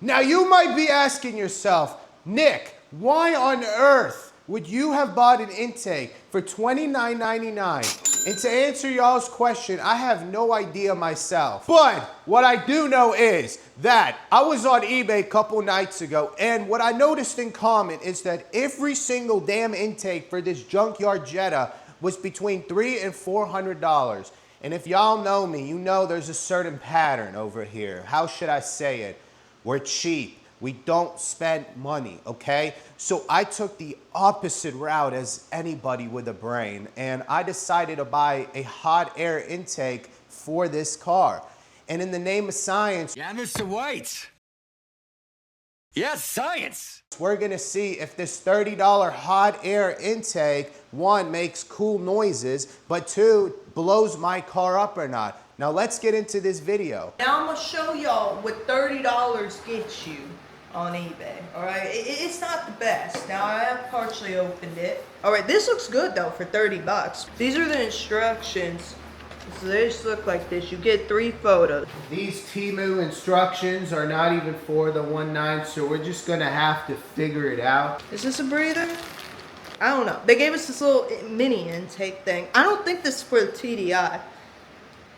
Now you might be asking yourself, Nick, why on earth would you have bought an intake for $29.99? And to answer y'all's question, I have no idea myself. But what I do know is that I was on eBay a couple nights ago, and what I noticed in common is that every single damn intake for this junkyard Jetta was between $300 and $400. And if y'all know me, you know there's a certain pattern over here. How should I say it? We're cheap. We don't spend money, okay? So I took the opposite route as anybody with a brain, and I decided to buy a hot air intake for this car. And in the name of science, Yeah, Mr. White. Yes, science. we're gonna see if this $30 hot air intake, one, makes cool noises, but two, blows my car up or not. Now let's get into this video. Now I'm gonna show y'all what $30 gets you on eBay. Alright, it's not the best. Now I have partially opened it. Alright, this looks good though for 30 bucks. These are the instructions. So they just look like this. You get 3 photos. These Temu instructions are not even for the 1.9, so we're just gonna have to figure it out. Is this a breather? I don't know. They gave us this little mini intake thing. I don't think this is for the TDI.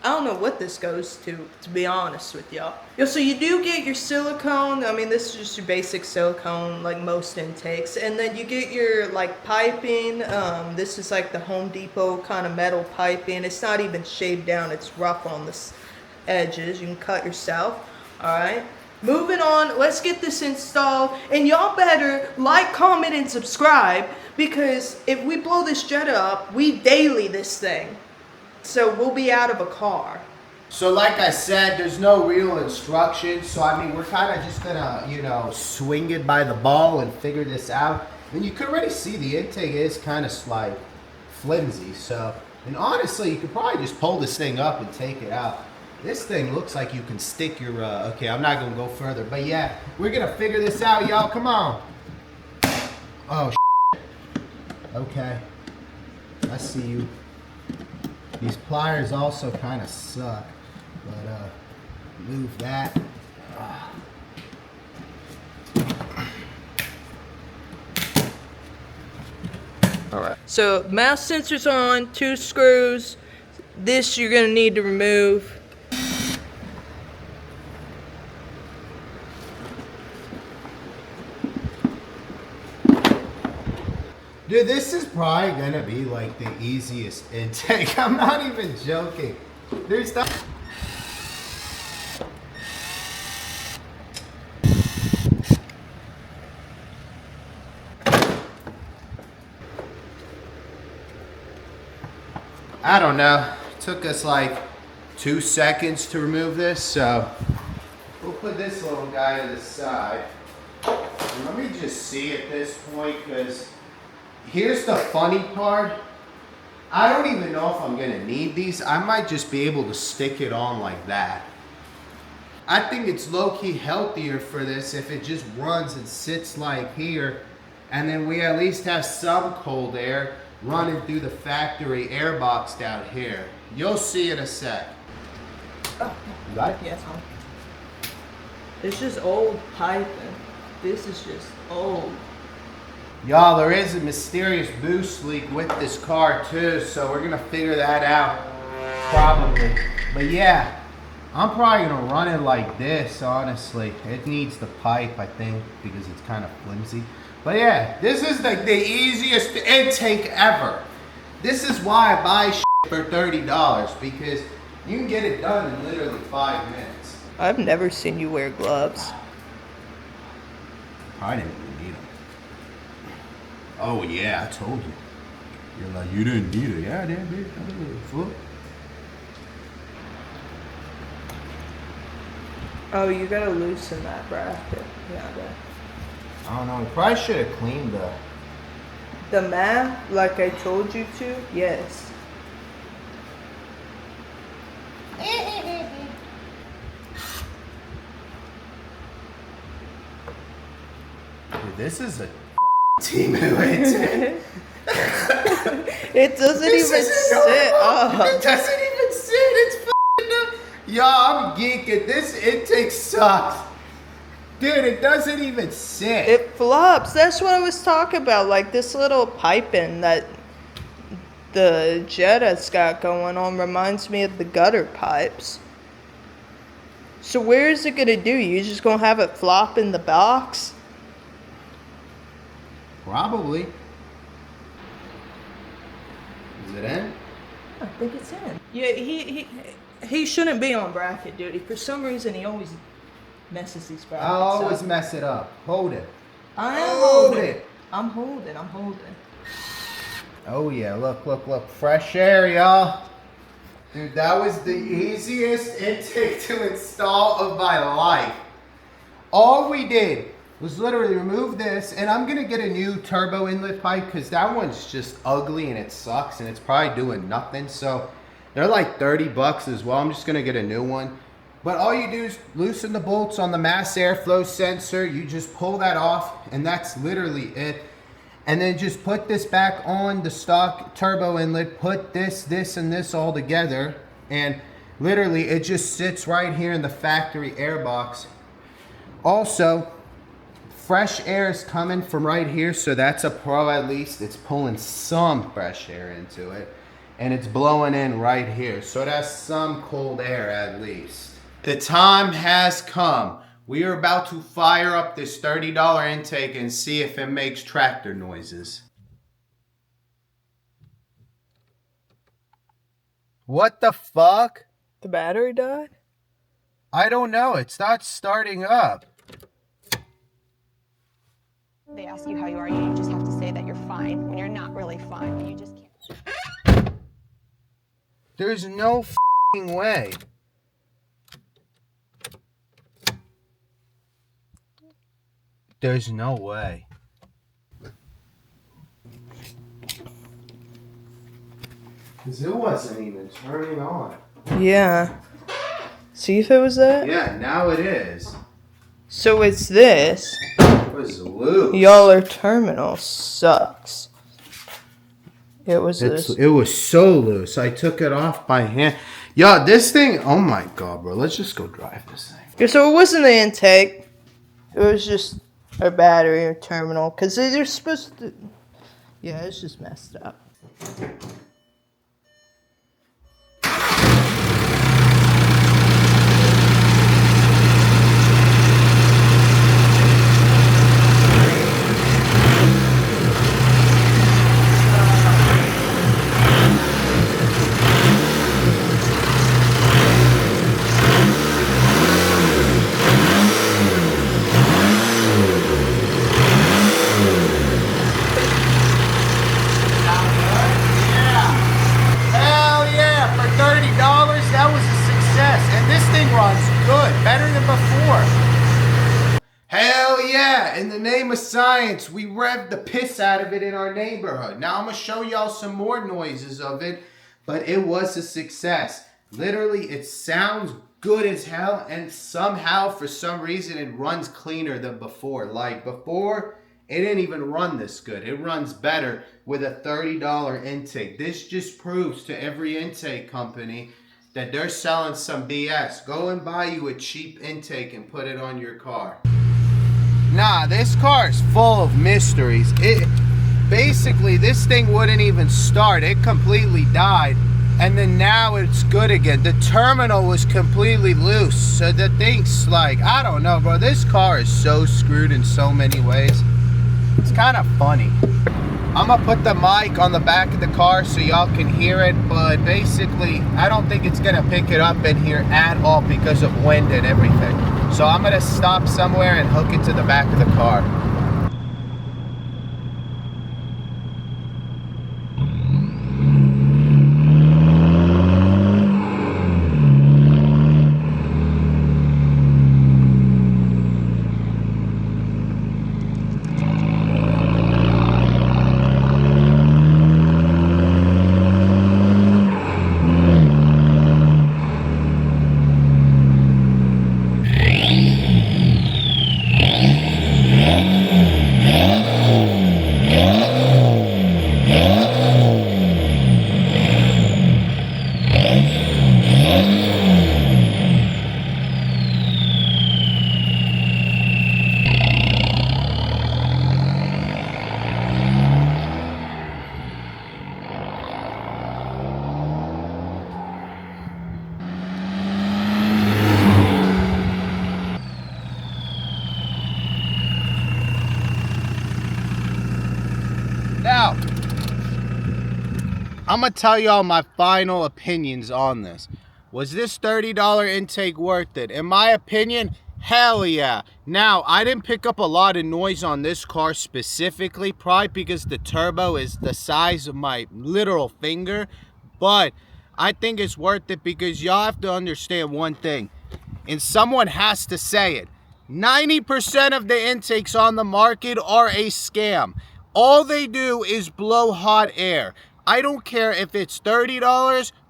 I don't know what this goes to be honest with y'all. Yo, so you do get your silicone. I mean, this is just your basic silicone, like most intakes. And then you get your, like, piping. This is like the Home Depot kind of metal piping. It's not even shaved down. It's rough on the edges. You can cut yourself. All right. Moving on. Let's get this installed. And y'all better like, comment, and subscribe. Because if we blow this Jetta up, we daily this thing. So we'll be out of a car. So like I said, there's no real instructions. So I mean, we're kind of just gonna, you know, swing it by the ball and figure this out. And you can already see the intake is kind of like flimsy. So, and honestly, you could probably just pull this thing up and take it out. This thing looks like you can stick your, okay, I'm not gonna go further. But yeah, we're gonna figure this out, y'all. Come on. Oh, okay. I see you. These pliers also kind of suck, but move that. All right. So mouse sensor's on, 2 screws. This you're gonna need to remove. Dude, this is probably gonna be like the easiest intake. I'm not even joking. There's stuff. I don't know. It took us like 2 seconds to remove this, so we'll put this little guy to the side. And let me just see at this point, because here's the funny part. I don't even know if I'm gonna need these. I might just be able to stick it on like that. I think it's low-key healthier for this if it just runs and sits like here, and then we at least have some cold air running through the factory air box down here. You'll see in a sec. Oh, You got it? yes, huh? It's just old piping. This is just old. Y'all, there is a mysterious boost leak with this car too, so we're gonna figure that out probably. But yeah, I'm probably gonna run it like this, honestly. It needs the pipe, I think, because it's kind of flimsy. But yeah, this is like the easiest intake ever. This is why I buy shit for $30, because you can get it done in literally 5 minutes. I've never seen you wear gloves. I didn't even need them. Oh yeah, I told you. You're like, you didn't need it. Yeah, I did, bitch. I did. Foot. Oh, you gotta loosen that bracket. Yeah, I don't know. We probably should have cleaned the mat, like I told you to, yes. Dude, this is a Temu intake. It doesn't even sit up. It doesn't even sit. It's f***ing up. Y'all, I'm geeking. This intake sucks. Dude, it doesn't even sit. It flops. That's what I was talking about. Like this little piping that the Jetta's got going on reminds me of the gutter pipes. So where is it gonna do? You just gonna have it flop in the box? Probably. Is it in? I think it's in. Yeah, he shouldn't be on bracket duty. For some reason, he always messes these brackets I'll always up. mess it up. Hold it. I am Hold holding. it. I'm holding. Oh yeah, look. Fresh air, y'all. Dude, that was the easiest intake to install of my life. All we did was literally remove this, and I'm gonna get a new turbo inlet pipe because that one's just ugly and it sucks and it's probably doing nothing. So they're like 30 bucks as well. I'm just gonna get a new one. But all you do is loosen the bolts on the mass airflow sensor. You just pull that off, and that's literally it. And then just put this back on the stock turbo inlet, put this, and this all together. And literally it just sits right here in the factory air box. Also, fresh air is coming from right here, so that's a pro at least. It's pulling some fresh air into it. And it's blowing in right here, so that's some cold air at least. The time has come. We are about to fire up this $30 intake and see if it makes tractor noises. What the fuck? The battery died? I don't know. It's not starting up. They ask you how you are, you just have to say that you're fine when you're not really fine, but you just can't. There's no f***ing way. There's no way. Because it wasn't even turning on. Yeah. See if it was that? Yeah, now it is. So it's this. It was loose. Y'all, our terminal sucks. It was this. It was so loose. I took it off by hand. Yo, this thing, oh my god, bro. Let's just go drive this thing. Yeah, so it wasn't the intake. It was just a battery or terminal. Because they're supposed to... Yeah, it's just messed up. Hell yeah! In the name of science, we revved the piss out of it in our neighborhood. Now I'm gonna show y'all some more noises of it, but it was a success. Literally, it sounds good as hell, and somehow, for some reason, it runs cleaner than before. Like before, it didn't even run this good. It runs better with a $30 intake. This just proves to every intake company that they're selling some BS. Go and buy you a cheap intake and put it on your car. Nah, this car is full of mysteries. Basically, this thing wouldn't even start. It completely died. And then now it's good again. The terminal was completely loose. So the thing's like, I don't know, bro. This car is so screwed in so many ways. It's kind of funny. I'm gonna put the mic on the back of the car so y'all can hear it. But basically, I don't think it's gonna pick it up in here at all because of wind and everything. So I'm gonna stop somewhere and hook it to the back of the car. I'm gonna tell y'all my final opinions on this. Was this $30 intake worth it? In my opinion, hell yeah. Now, I didn't pick up a lot of noise on this car specifically, probably because the turbo is the size of my literal finger, but I think it's worth it because y'all have to understand one thing, and someone has to say it. 90% of the intakes on the market are a scam. All they do is blow hot air. I don't care if it's $30,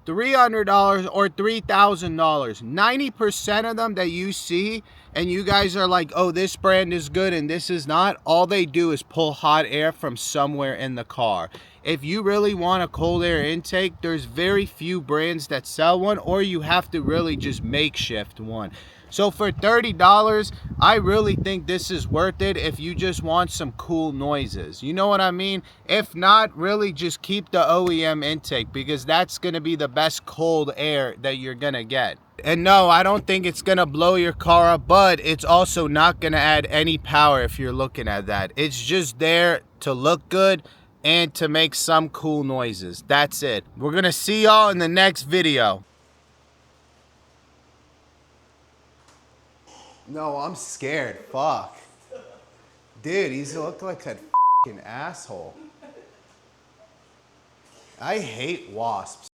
$300, or $3,000. 90% of them that you see and you guys are like, oh, this brand is good and this is not, all they do is pull hot air from somewhere in the car. If you really want a cold air intake, there's very few brands that sell one, or you have to really just makeshift one. So for $30, I really think this is worth it if you just want some cool noises. You know what I mean? If not, really just keep the OEM intake because that's going to be the best cold air that you're going to get. And no, I don't think it's going to blow your car up, but it's also not going to add any power if you're looking at that. It's just there to look good and to make some cool noises. That's it. We're going to see y'all in the next video. No, I'm scared. Fuck. Dude, he's looked like that fucking asshole. I hate wasps.